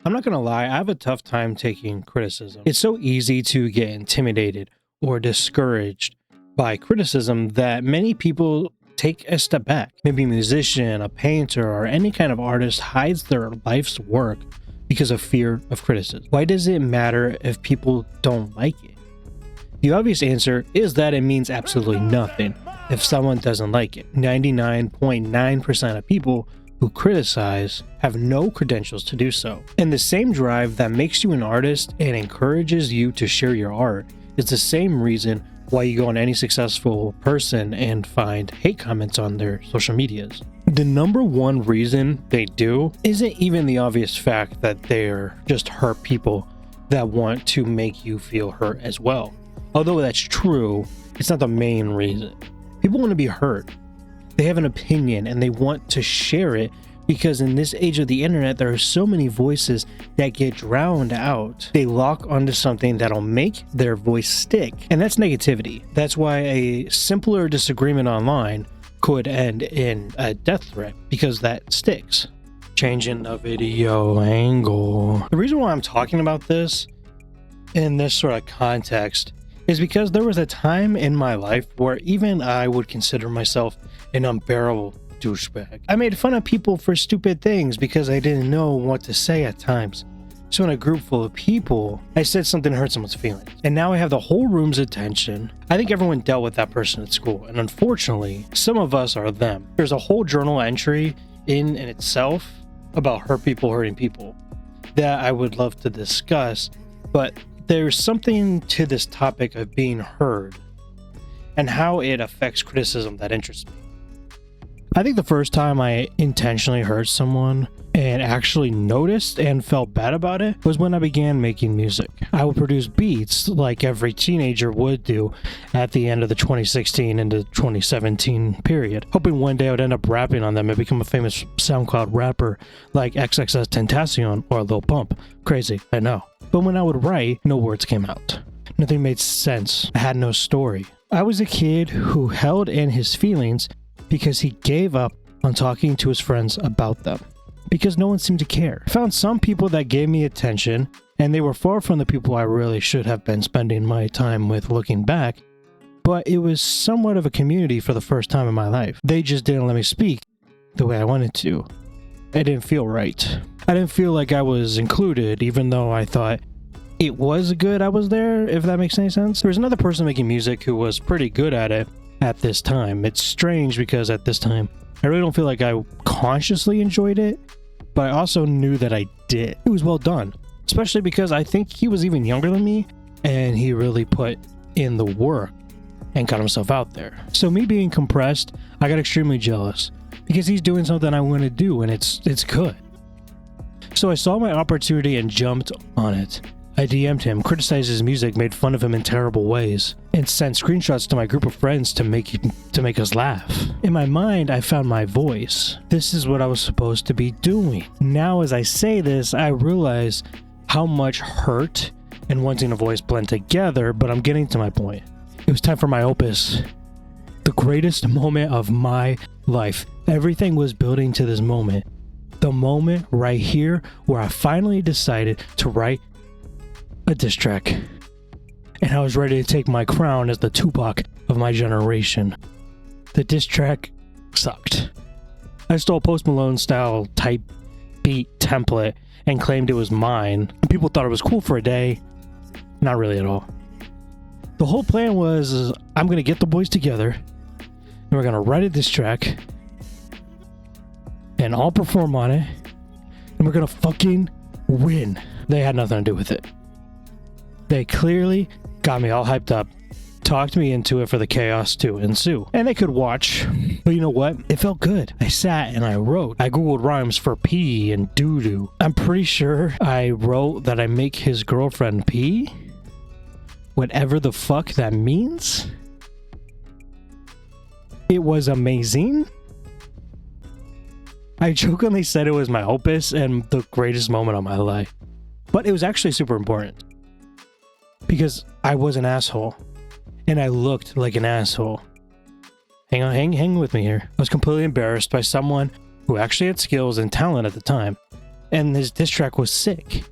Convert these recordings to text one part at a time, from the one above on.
I'm not gonna lie, I have a tough time taking criticism. It's so easy to get intimidated or discouraged by criticism that many people take a step back. Maybe a musician, a painter, or any kind of artist hides their life's work because of fear of criticism. Why does it matter if people don't like it? The obvious answer is that it means absolutely nothing if someone doesn't like it. 99.9% of people who criticize have no credentials to do so. And the same drive that makes you an artist and encourages you to share your art is the same reason why you go on any successful person and find hate comments on their social medias. The number one reason they do isn't even the obvious fact that they're just hurt people that want to make you feel hurt as well. Although that's true, it's not the main reason. People want to be heard. They have an opinion and they want to share it because in this age of the internet, there are so many voices that get drowned out. They lock onto something that'll make their voice stick, and that's negativity. That's why a simpler disagreement online could end in a death threat because that sticks. Changing the video angle. The reason why I'm talking about this in this sort of context is because there was a time in my life where even I would consider myself an unbearable douchebag. I made fun of people for stupid things because I didn't know what to say at times. So in a group full of people, I said something that hurt someone's feelings. And now I have the whole room's attention. I think everyone dealt with that person at school. And unfortunately, some of us are them. There's a whole journal entry in itself about hurt people hurting people that I would love to discuss. But there's something to this topic of being heard and how it affects criticism that interests me. I think the first time I intentionally hurt someone and actually noticed and felt bad about it was when I began making music. I would produce beats like every teenager would do at the end of the 2016 into 2017 period, hoping one day I would end up rapping on them and become a famous SoundCloud rapper like XXXTentacion or Lil Pump. Crazy, I know. But when I would write, no words came out. Nothing made sense. I had no story. I was a kid who held in his feelings because he gave up on talking to his friends about them, because no one seemed to care. I found some people that gave me attention, and they were far from the people I really should have been spending my time with looking back, but it was somewhat of a community for the first time in my life. They just didn't let me speak the way I wanted to. It didn't feel right. I didn't feel like I was included, even though I thought it was good I was there, if that makes any sense. There was another person making music who was pretty good at it at this time. It's strange because at this time, I really don't feel like I consciously enjoyed it, but I also knew that I did. It was well done, especially because I think he was even younger than me, and he really put in the work and got himself out there. So me being compressed, I got extremely jealous because he's doing something I want to do, and it's good. So I saw my opportunity and jumped on it. I DM'd him, criticized his music, made fun of him in terrible ways, and sent screenshots to my group of friends to make us laugh. In my mind, I found my voice. This is what I was supposed to be doing. Now, as I say this, I realize how much hurt and wanting a voice blend together, but I'm getting to my point. It was time for my opus. The greatest moment of my life. Everything was building to this moment. The moment right here where I finally decided to write a diss track, and I was ready to take my crown as the Tupac of my generation. The diss track sucked. I stole Post Malone style type beat template and claimed it was mine. People thought it was cool for a day. Not really at all. The whole plan was I'm gonna get the boys together and we're gonna write a diss track and I'll perform on it and we're gonna fucking win. They had nothing to do with it. They clearly got me all hyped up, talked me into it for the chaos to ensue. And they could watch, but you know what? It felt good. I sat and I wrote. I googled rhymes for pee and doo-doo. I'm pretty sure I wrote that I make his girlfriend pee. Whatever the fuck that means. It was amazing. I jokingly said it was my opus and the greatest moment of my life. But it was actually super important. Because I was an asshole. And I looked like an asshole. Hang with me here. I was completely embarrassed by someone who actually had skills and talent at the time. and his diss track was sick.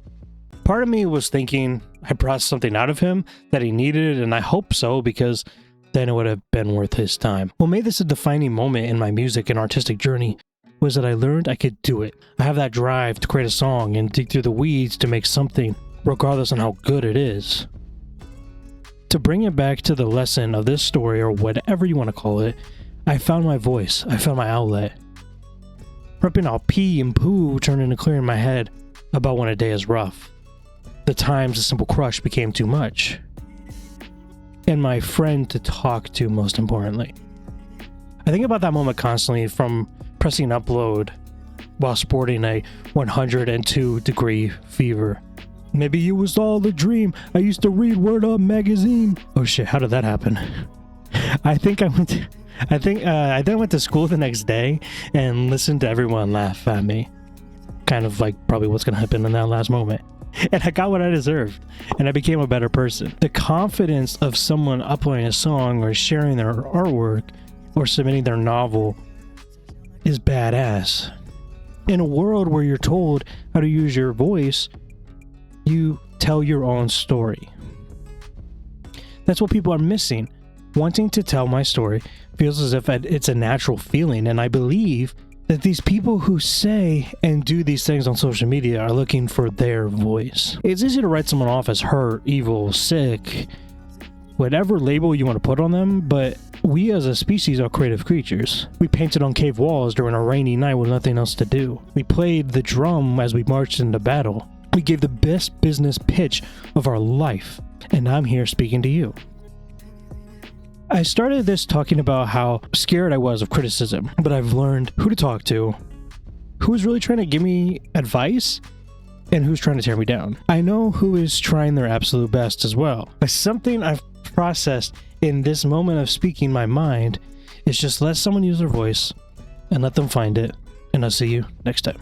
Part of me was thinking I brought something out of him that he needed, and I hope so, because then it would have been worth his time. What made this a defining moment in my music and artistic journey was that I learned I could do it. I have that drive to create a song and dig through the weeds to make something, regardless on how good it is. To bring it back to the lesson of this story, or whatever you want to call it, I found my voice. I found my outlet. Ripping out pee and poo turned into clearing my head about when a day is rough. The times a simple crush became too much. And my friend to talk to, most importantly. I think about that moment constantly, from pressing upload while sporting a 102-degree fever. Maybe it was all a dream. I used to read Word Up magazine. Oh shit, how did that happen? I then went to school the next day and listened to everyone laugh at me. Kind of like probably what's gonna happen in that last moment. And I got what I deserved, and I became a better person. The confidence of someone uploading a song or sharing their artwork or submitting their novel is badass. In a world where you're told how to use your voice, you tell your own story. That's what people are missing. Wanting to tell my story feels as if it's a natural feeling, and I believe that these people who say and do these things on social media are looking for their voice. It's easy to write someone off as hurt, evil, sick, whatever label you want to put on them, but we as a species are creative creatures. We painted on cave walls during a rainy night with nothing else to do. We played the drum as we marched into battle. We gave the best business pitch of our life, and I'm here speaking to you. I started this talking about how scared I was of criticism, but I've learned who to talk to, who's really trying to give me advice, and who's trying to tear me down. I know who is trying their absolute best as well. But something I've processed in this moment of speaking my mind is just let someone use their voice and let them find it, and I'll see you next time.